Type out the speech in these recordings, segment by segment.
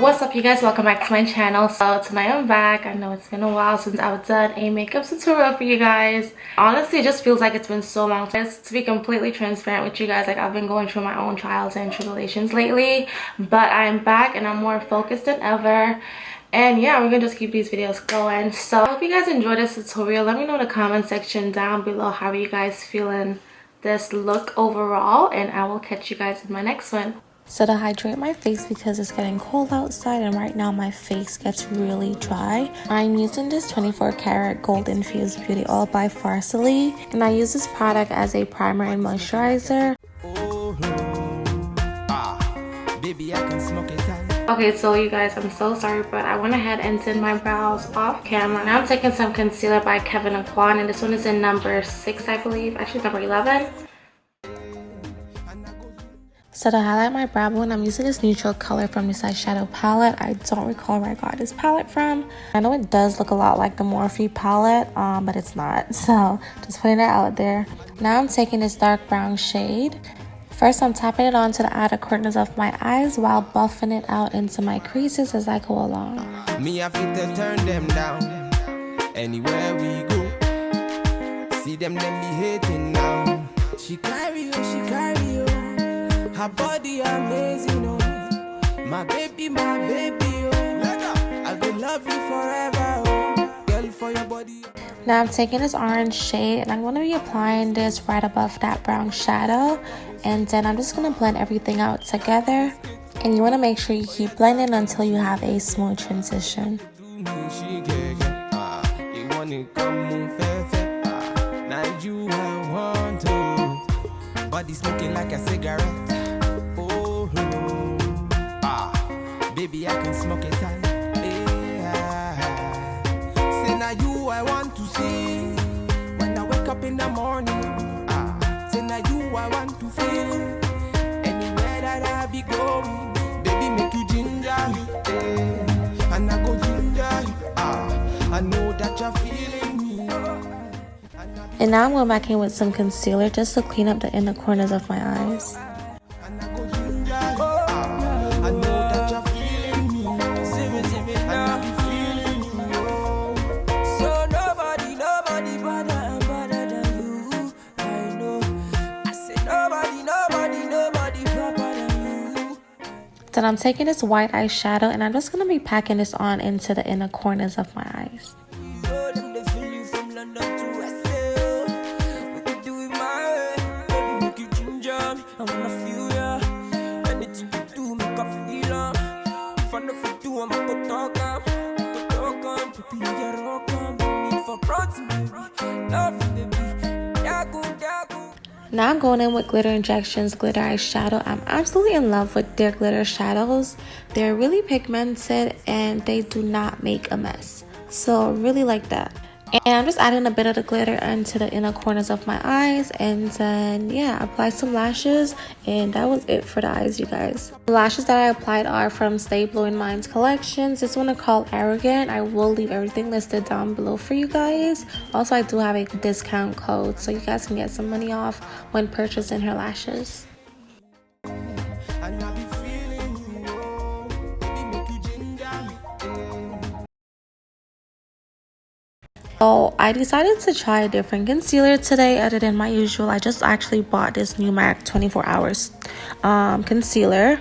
What's up, you guys? Welcome back to my channel. So tonight I'm back. I know it's been a while since I've done a makeup tutorial for you guys. Honestly, it just feels like it's been so long. Just to be completely transparent with you guys, like I've been going through my own trials and tribulations lately, but I'm back and I'm more focused than ever. And yeah, we're gonna just keep these videos going. So I hope you guys enjoyed this tutorial. Let me know in the comment section down below how are you guys feeling this look overall, and I will catch you guys in my next one. So to hydrate my face, because it's getting cold outside and right now my face gets really dry, I'm using this 24 karat gold infused beauty oil by FARSÁLI, and I use this product as a primer and moisturizer. Okay, so you guys, I'm so sorry, but I went ahead and did my brows off camera. Now I'm taking some concealer by Kevyn Aucoin, and this one is in number 6, I believe, actually number 11. So to highlight my brow bone, I'm using this neutral color from this eyeshadow palette. I don't recall where I got this palette from. I know it does look a lot like the Morphe palette, but it's not. So just putting that out there. Now I'm taking this dark brown shade. First, I'm tapping it onto the outer corners of my eyes while buffing it out into my creases as I go along. Me, I fit to turn them down anywhere we go. See them be hating now. She carry you, she carry you. Her body amazing, oh. My baby, oh. I will love you forever, oh. Girl, for your body. Now I'm taking this orange shade and I'm going to be applying this right above that brown shadow, and then I'm just going to blend everything out together, and you want to make sure you keep blending until you have a smooth transition. Body smoking like a cigarette. Baby, I can smoke it all. Yeah. Say now you I want to see when I wake up in the morning. Say now you I want to feel anywhere that I be going. Baby, make you ginger me, and I go ginger you. I know that you're feeling me. And now I'm going back in with some concealer just to clean up the inner corners of my eyes. Then I'm taking this white eyeshadow and I'm just going to be packing this on into the inner corners of my eyes. Now I'm going in with Glitter Injections Glitter Eyeshadow. I'm absolutely in love with their glitter shadows. They're really pigmented and they do not make a mess. So I really like that. And I'm just adding a bit of the glitter into the inner corners of my eyes, and then yeah, apply some lashes, and that was it for the eyes, you guys. The lashes that I applied are from Stay Blowing Minds collections. This one is called Arrogant. I will leave everything listed down below for you guys. Also, I do have a discount code so you guys can get some money off when purchasing her lashes. So I decided to try a different concealer today other than my usual. I just actually bought this new MAC 24 hours concealer,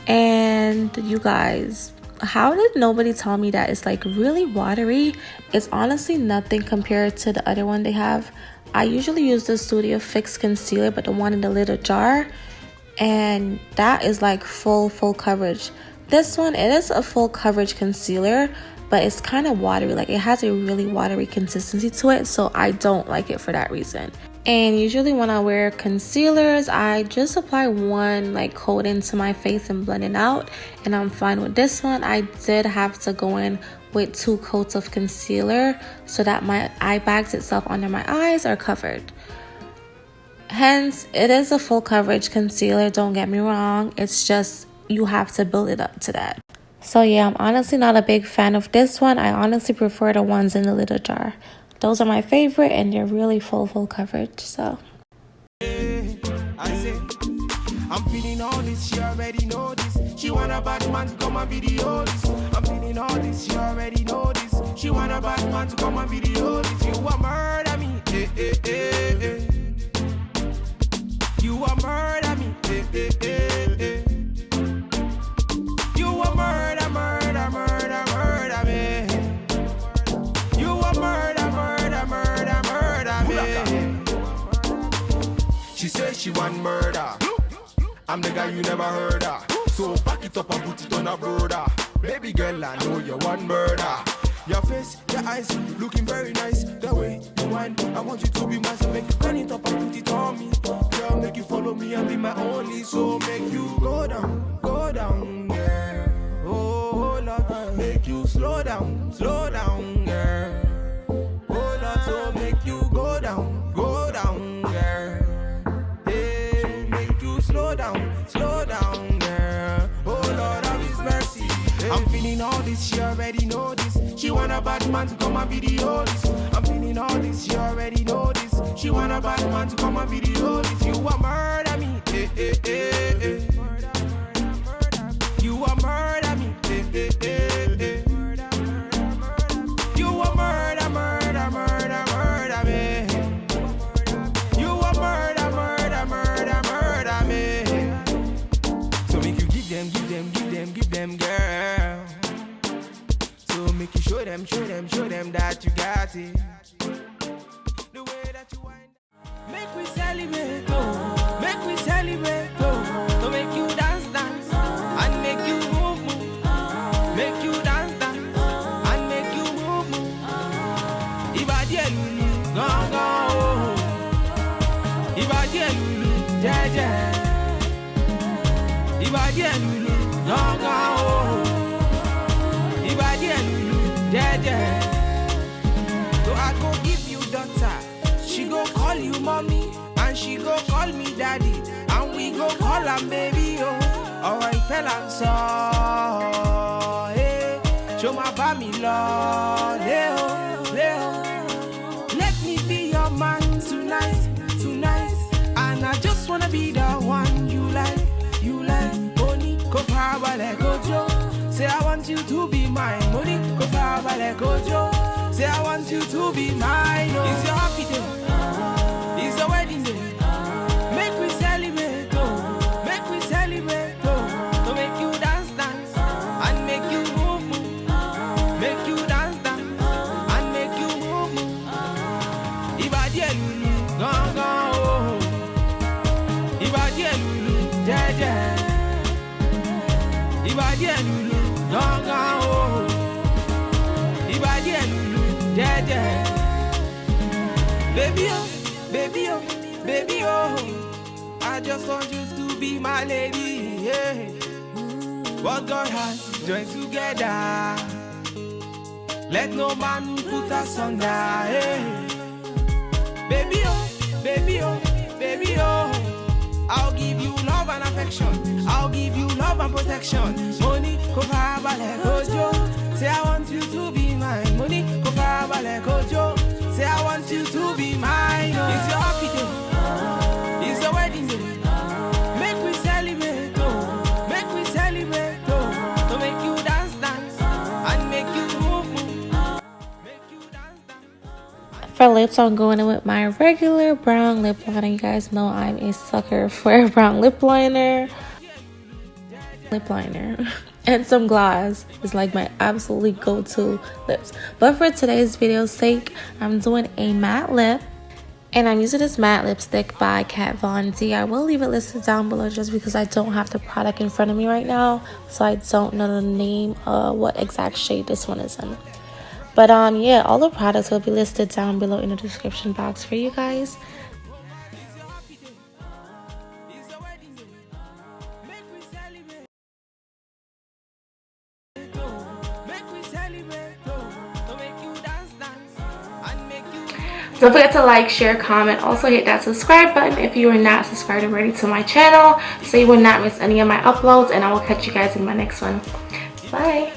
and you guys, how did nobody tell me that it's like really watery? It's honestly nothing compared to the other one they have. I usually use the Studio Fix concealer, but the one in the little jar, and that is like full coverage. This one, it is a full coverage concealer, but it's kind of watery. Like it has a really watery consistency to it, so I don't like it for that reason. And usually when I wear concealers, I just apply one like coat into my face and blend it out, and I'm fine with this one. I did have to go in with 2 coats of concealer so that my eye bags itself under my eyes are covered. Hence, it is a full coverage concealer, don't get me wrong. It's just you have to build it up to that. So yeah, I'm honestly not a big fan of this one. I honestly prefer the ones in the little jar. Those are my favorite, and they're really full coverage. So I'm feeling all this, she already know this. She want a bad man to come and video this. I'm feeling all this, you already know this. She want a bad man to come and video this. You want murder me, eh, eh, eh, eh. You want murder me, eh, eh, eh, eh. You want murder, murder, murder, murder me. You want murder, murder, murder, murder me. She says she want murder. I'm the guy you never heard of. So back it up and put it on a brother. Baby girl, I know you want murder. Your face, your eyes, looking very nice. The way you whine, I want you to be mine. So make you turn it up and put it on me. Girl, make you follow me and be my only. So make you go down, girl. Oh Lord, make you slow down, girl. Oh Lord, so make you go down, girl. Hey, make you slow down, girl. Oh Lord, have His mercy. Hey. I'm feeling all this, she already know this. She want a bad man to come and video this. I'm feeling all this, she already know this. She want a bad man to come and video this. You want murder me, eh, eh, eh, eh. You want murder me, eh, eh, eh, eh. You want murder, murder, murder, murder me. You want murder, murder, murder, murder me. So make you give them, girl. So make you show them that you got it. The way that you wind. Make we celebrate, oh. Make we celebrate, oh. So make you dance, and make you move. Make you dance, and make you move. Ibadi elulu, gong gong, oh. Ibadi elulu, jeje. Ibadi elulu, gong gong, oh. Ibadi elulu, jeje. So I go give you daughter. She go call you mommy, and she go call me daddy, and we go call her baby, oh. Alright, fell and saw, hey. Show my bami lord, Leo. Let me be your man tonight, and I just wanna be the one you like. Money, go far, like Ojo. Say I want you to be mine. Money, go far, like Ojo. Say I want you to be mine. Oh. It's your happy day. It's your wedding day. Make we celebrate, oh. Make we celebrate, oh. So make you dance, and make you move. Make you dance, and make you move. Ibadi elulu, gong gong, oh. Ibadi elulu, jeje. Ibadi elulu, gong gong, oh. Ibadi elulu, jeje. Baby, oh, I just want you to be my lady, yeah. What God has joined together, let no man put us under, yeah. Baby, oh, I'll give you love and affection. I'll give you love and protection. Money, go far, like Ojo. Say I want you to be mine. Money, go far, like Ojo. Say I want you to be mine. Oh. It's your happy day. It's your wedding day. Make we celebrate, oh. Make we celebrate, oh. So make you dance, and make you move. Make you dance. For lips, I'm going in with my regular brown lip liner. You guys know I'm a sucker for a brown lip liner. And some gloss is like my absolutely go-to lips. But for today's video's sake, I'm doing a matte lip, and I'm using this matte lipstick by KaaylaDee. I will leave it listed down below just because I don't have the product in front of me right now, so I don't know the name of what exact shade this one is in. But yeah, all the products will be listed down below in the description box for you guys. Don't forget to like, share, comment. Also hit that subscribe button if you are not subscribed already to my channel, so you will not miss any of my uploads, and I will catch you guys in my next one. Bye.